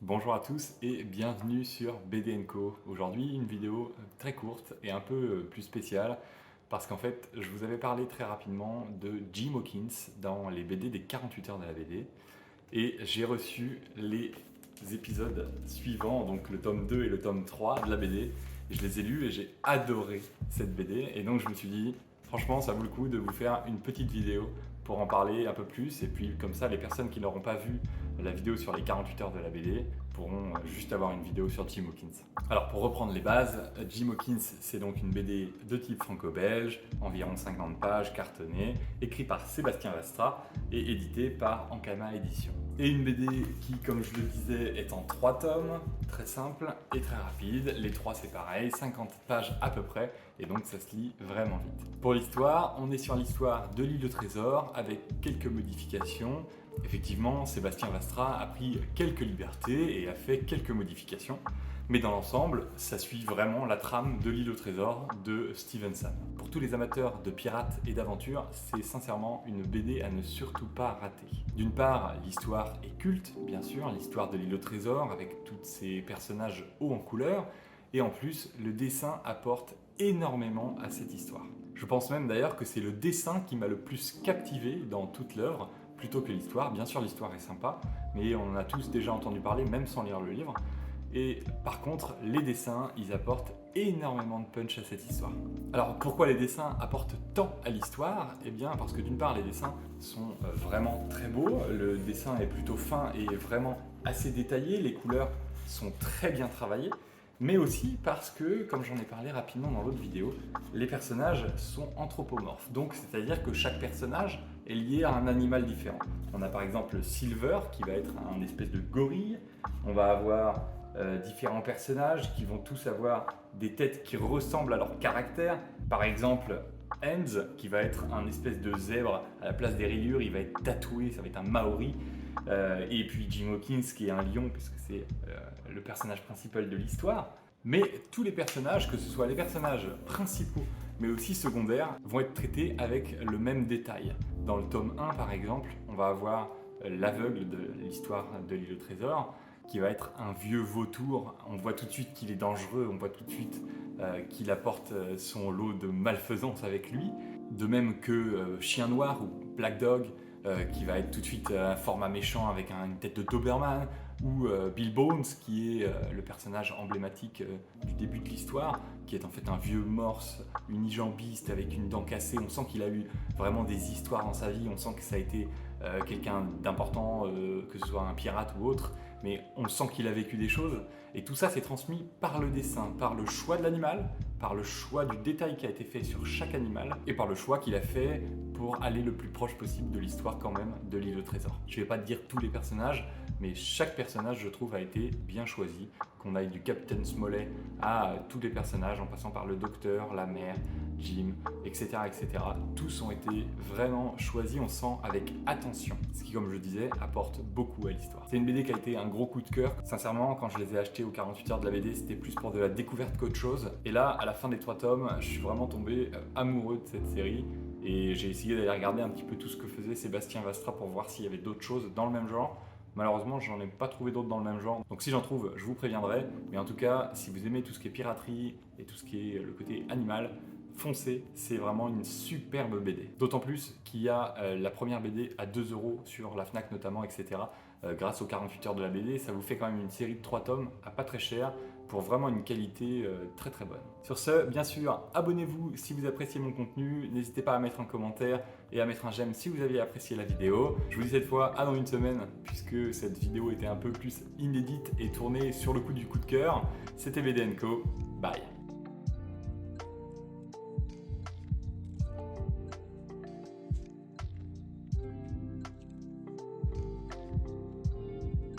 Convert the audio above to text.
Bonjour à tous et bienvenue sur BD & Co. Aujourd'hui, une vidéo très courte et un peu plus spéciale parce qu'en fait, je vous avais parlé très rapidement de Jim Hawkins dans les BD des 48 heures de la BD et j'ai reçu les épisodes suivants, donc le tome 2 et le tome 3 de la BD. Et je les ai lus et j'ai adoré cette BD et donc je me suis dit, franchement, ça vaut le coup de vous faire une petite vidéo pour en parler un peu plus et puis comme ça, les personnes qui n'auront pas vu la vidéo sur les 48 heures de la BD pourront juste avoir une vidéo sur Jim Hawkins. Alors pour reprendre les bases, Jim Hawkins c'est donc une BD de type franco-belge, environ 50 pages, cartonnée, écrite par Sébastien Vastra et éditée par Ankama Éditions. Et une BD qui, comme je le disais, est en 3 tomes, très simple et très rapide. Les 3 c'est pareil, 50 pages à peu près, et donc ça se lit vraiment vite. Pour l'histoire, on est sur l'histoire de l'île au trésor avec quelques modifications. Effectivement, Sébastien Vastra a pris quelques libertés et a fait quelques modifications, mais dans l'ensemble, ça suit vraiment la trame de l'île au trésor de Stevenson. Pour tous les amateurs de pirates et d'aventure, c'est sincèrement une BD à ne surtout pas rater. D'une part, l'histoire est culte, bien sûr, l'histoire de l'île au trésor avec tous ces personnages hauts en couleur, et en plus, le dessin apporte énormément à cette histoire. Je pense même d'ailleurs que c'est le dessin qui m'a le plus captivé dans toute l'œuvre, plutôt que l'histoire. Bien sûr, l'histoire est sympa, mais on en a tous déjà entendu parler, même sans lire le livre. Et par contre, les dessins, ils apportent énormément de punch à cette histoire. Alors pourquoi les dessins apportent tant à l'histoire? Eh bien parce que d'une part, les dessins sont vraiment très beaux, le dessin est plutôt fin et vraiment assez détaillé, les couleurs sont très bien travaillées, mais aussi parce que, comme j'en ai parlé rapidement dans l'autre vidéo, les personnages sont anthropomorphes. Donc c'est-à-dire que chaque personnage est lié à un animal différent. On a par exemple Silver qui va être un espèce de gorille, on va avoir différents personnages qui vont tous avoir des têtes qui ressemblent à leur caractère. Par exemple, Hans qui va être un espèce de zèbre, à la place des rayures, il va être tatoué, ça va être un Maori. Et puis Jim Hawkins qui est un lion puisque c'est le personnage principal de l'histoire. Mais tous les personnages, que ce soit les personnages principaux mais aussi secondaires, vont être traités avec le même détail. Dans le tome 1 par exemple, on va avoir l'aveugle de l'histoire de l'île au trésor qui va être un vieux vautour. On voit tout de suite qu'il est dangereux, on voit tout de suite qu'il apporte son lot de malfaisance avec lui. De même que Chien Noir ou Black Dog, qui va être tout de suite un format méchant avec une tête de Doberman, ou Bill Bones, qui est le personnage emblématique du début de l'histoire, qui est en fait un vieux morse unijambiste avec une dent cassée. On sent qu'il a eu vraiment des histoires dans sa vie, on sent que ça a été quelqu'un d'important, que ce soit un pirate ou autre, mais on sent qu'il a vécu des choses, et tout ça c'est transmis par le dessin, par le choix de l'animal, par le choix du détail qui a été fait sur chaque animal, et par le choix qu'il a fait pour aller le plus proche possible de l'histoire quand même de l'île au trésor. Je vais pas te dire tous les personnages, mais chaque personnage je trouve a été bien choisi, qu'on aille du Captain Smollett à tous les personnages en passant par le docteur, la mère, Jim, etc., etc. Tous ont été vraiment choisis, on sent avec attention, ce qui, comme je le disais, apporte beaucoup à l'histoire. C'est une BD qui a été un gros coup de cœur. Sincèrement, quand je les ai achetés aux 48 heures de la BD, c'était plus pour de la découverte qu'autre chose. Et là, à la fin des 3 tomes, je suis vraiment tombé amoureux de cette série. Et j'ai essayé d'aller regarder un petit peu tout ce que faisait Sébastien Vastra pour voir s'il y avait d'autres choses dans le même genre. Malheureusement, j'en ai pas trouvé d'autres dans le même genre. Donc si j'en trouve, je vous préviendrai. Mais en tout cas, si vous aimez tout ce qui est piraterie et tout ce qui est le côté animal, foncez, c'est vraiment une superbe BD. D'autant plus qu'il y a la première BD à 2 € sur la Fnac notamment, etc. Grâce aux 48 heures de la BD, ça vous fait quand même une série de 3 tomes à pas très cher pour vraiment une qualité très très bonne. Sur ce, bien sûr, abonnez-vous si vous appréciez mon contenu, n'hésitez pas à mettre un commentaire et à mettre un j'aime si vous avez apprécié la vidéo. Je vous dis cette fois à dans une semaine puisque cette vidéo était un peu plus inédite et tournée sur le coup du coup de cœur. C'était BD & Co. Bye.